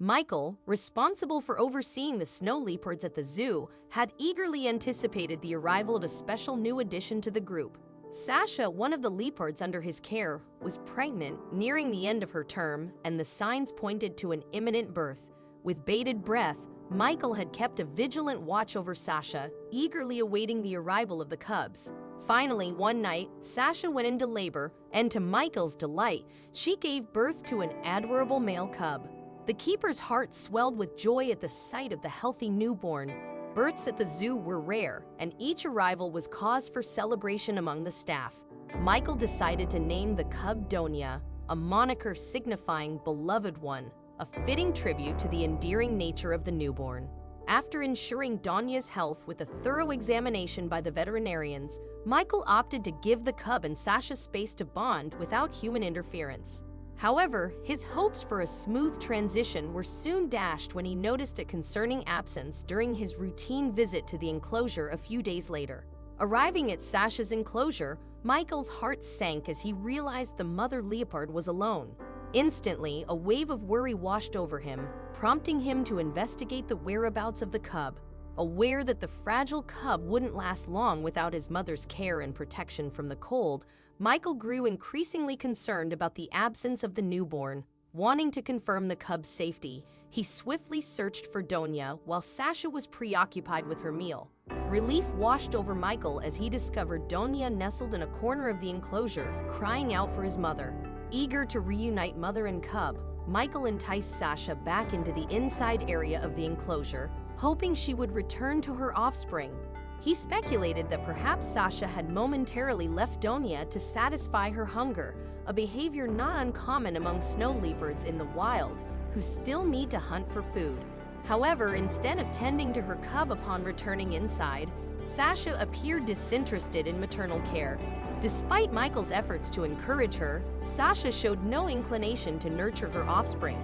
Michael, responsible for overseeing the snow leopards at the zoo, had eagerly anticipated the arrival of a special new addition to the group. Sasha, one of the leopards under his care, was pregnant, nearing the end of her term, and the signs pointed to an imminent birth. With bated breath, Michael had kept a vigilant watch over Sasha, eagerly awaiting the arrival of the cubs. Finally, one night, Sasha went into labor, and to Michael's delight, she gave birth to an adorable male cub. The keeper's heart swelled with joy at the sight of the healthy newborn. Births at the zoo were rare, and each arrival was cause for celebration among the staff. Michael decided to name the cub Donia, a moniker signifying beloved one, a fitting tribute to the endearing nature of the newborn. After ensuring Donia's health with a thorough examination by the veterinarians, Michael opted to give the cub and Sasha space to bond without human interference. However, his hopes for a smooth transition were soon dashed when he noticed a concerning absence during his routine visit to the enclosure a few days later. Arriving at Sasha's enclosure, Michael's heart sank as he realized the mother leopard was alone. Instantly, a wave of worry washed over him, prompting him to investigate the whereabouts of the cub. Aware that the fragile cub wouldn't last long without his mother's care and protection from the cold, Michael grew increasingly concerned about the absence of the newborn. Wanting to confirm the cub's safety, he swiftly searched for Donia while Sasha was preoccupied with her meal. Relief washed over Michael as he discovered Donia nestled in a corner of the enclosure, crying out for his mother. Eager to reunite mother and cub, Michael enticed Sasha back into the inside area of the enclosure, hoping she would return to her offspring. He speculated that perhaps Sasha had momentarily left Donia to satisfy her hunger, a behavior not uncommon among snow leopards in the wild, who still need to hunt for food. However, instead of tending to her cub upon returning inside, Sasha appeared disinterested in maternal care. Despite Michael's efforts to encourage her, Sasha showed no inclination to nurture her offspring.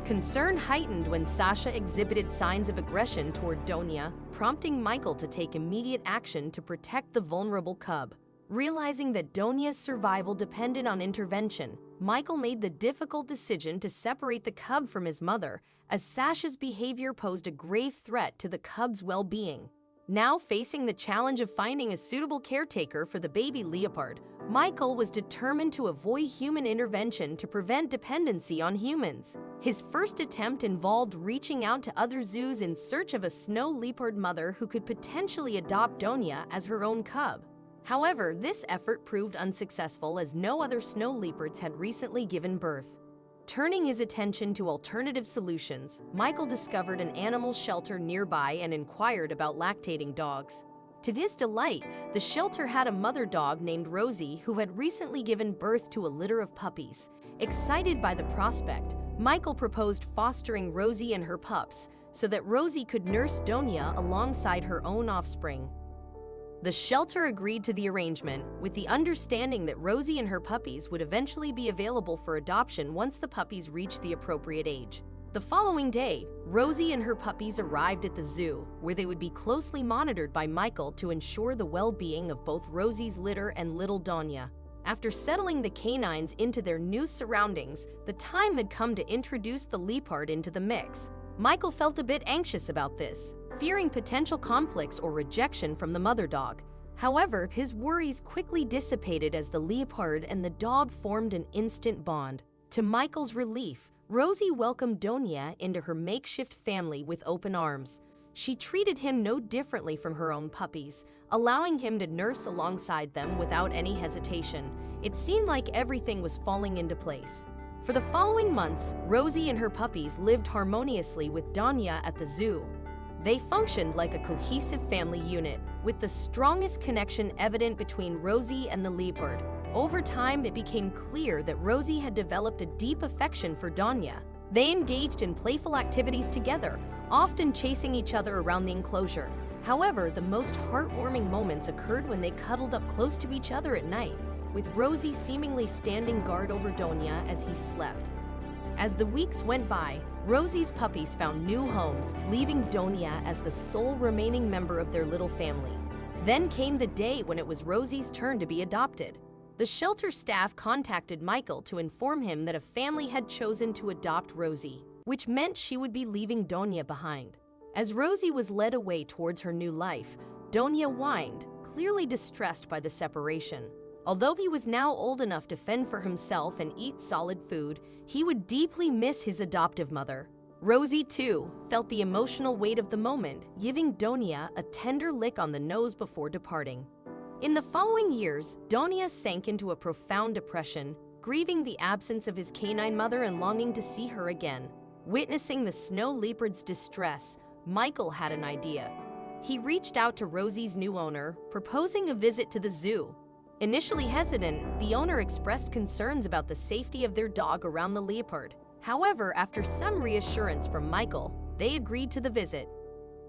Concern heightened when Sasha exhibited signs of aggression toward Donia, prompting Michael to take immediate action to protect the vulnerable cub. Realizing that Donia's survival depended on intervention, Michael made the difficult decision to separate the cub from his mother, as Sasha's behavior posed a grave threat to the cub's well-being. Now facing the challenge of finding a suitable caretaker for the baby leopard, Michael was determined to avoid human intervention to prevent dependency on humans. His first attempt involved reaching out to other zoos in search of a snow leopard mother who could potentially adopt Donia as her own cub. However, this effort proved unsuccessful as no other snow leopards had recently given birth. Turning his attention to alternative solutions, Michael discovered an animal shelter nearby and inquired about lactating dogs. To his delight, the shelter had a mother dog named Rosie who had recently given birth to a litter of puppies. Excited by the prospect, Michael proposed fostering Rosie and her pups so that Rosie could nurse Donia alongside her own offspring. The shelter agreed to the arrangement, with the understanding that Rosie and her puppies would eventually be available for adoption once the puppies reached the appropriate age. The following day, Rosie and her puppies arrived at the zoo, where they would be closely monitored by Michael to ensure the well-being of both Rosie's litter and little Donia. After settling the canines into their new surroundings, the time had come to introduce the leopard into the mix. Michael felt a bit anxious about this, fearing potential conflicts or rejection from the mother dog. However, his worries quickly dissipated as the leopard and the dog formed an instant bond. To Michael's relief, Rosie welcomed Donia into her makeshift family with open arms. She treated him no differently from her own puppies, allowing him to nurse alongside them without any hesitation. It seemed like everything was falling into place. For the following months, Rosie and her puppies lived harmoniously with Donia at the zoo. They functioned like a cohesive family unit, with the strongest connection evident between Rosie and the leopard. Over time, it became clear that Rosie had developed a deep affection for Donia. They engaged in playful activities together, often chasing each other around the enclosure. However, the most heartwarming moments occurred when they cuddled up close to each other at night, with Rosie seemingly standing guard over Donia as he slept. As the weeks went by, Rosie's puppies found new homes, leaving Donia as the sole remaining member of their little family. Then came the day when it was Rosie's turn to be adopted. The shelter staff contacted Michael to inform him that a family had chosen to adopt Rosie. which meant she would be leaving Donia behind. As Rosie was led away towards her new life, Donia whined, clearly distressed by the separation. Although he was now old enough to fend for himself and eat solid food, he would deeply miss his adoptive mother. Rosie, too, felt the emotional weight of the moment, giving Donia a tender lick on the nose before departing. In the following years, Donia sank into a profound depression, grieving the absence of his canine mother and longing to see her again. Witnessing the snow leopard's distress, Michael had an idea. He reached out to Rosie's new owner, proposing a visit to the zoo. Initially hesitant, the owner expressed concerns about the safety of their dog around the leopard. However, after some reassurance from Michael, they agreed to the visit.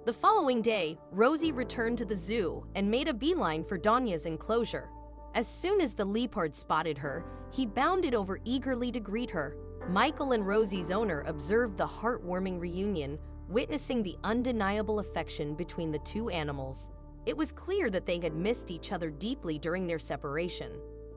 The following day, Rosie returned to the zoo and made a beeline for Donia's enclosure. As soon as the leopard spotted her, he bounded over eagerly to greet her. Michael and Rosie's owner observed the heartwarming reunion, witnessing the undeniable affection between the two animals. It was clear that they had missed each other deeply during their separation.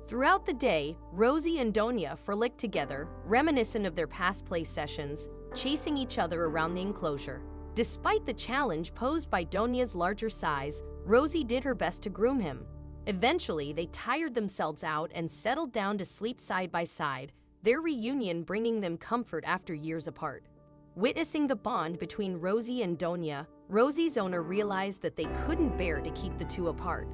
Throughout the day, Rosie and Donia frolicked together, reminiscent of their past play sessions, chasing each other around the enclosure. Despite the challenge posed by Donia's larger size, Rosie did her best to groom him. Eventually, they tired themselves out and settled down to sleep side by side, their reunion bringing them comfort after years apart. Witnessing the bond between Rosie and Donia, Rosie's owner realized that they couldn't bear to keep the two apart.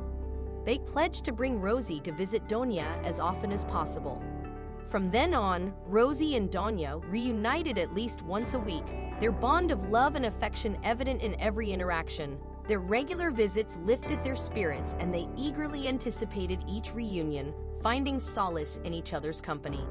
They pledged to bring Rosie to visit Donia as often as possible. From then on, Rosie and Donia reunited at least once a week, their bond of love and affection evident in every interaction. Their regular visits lifted their spirits and they eagerly anticipated each reunion, finding solace in each other's company.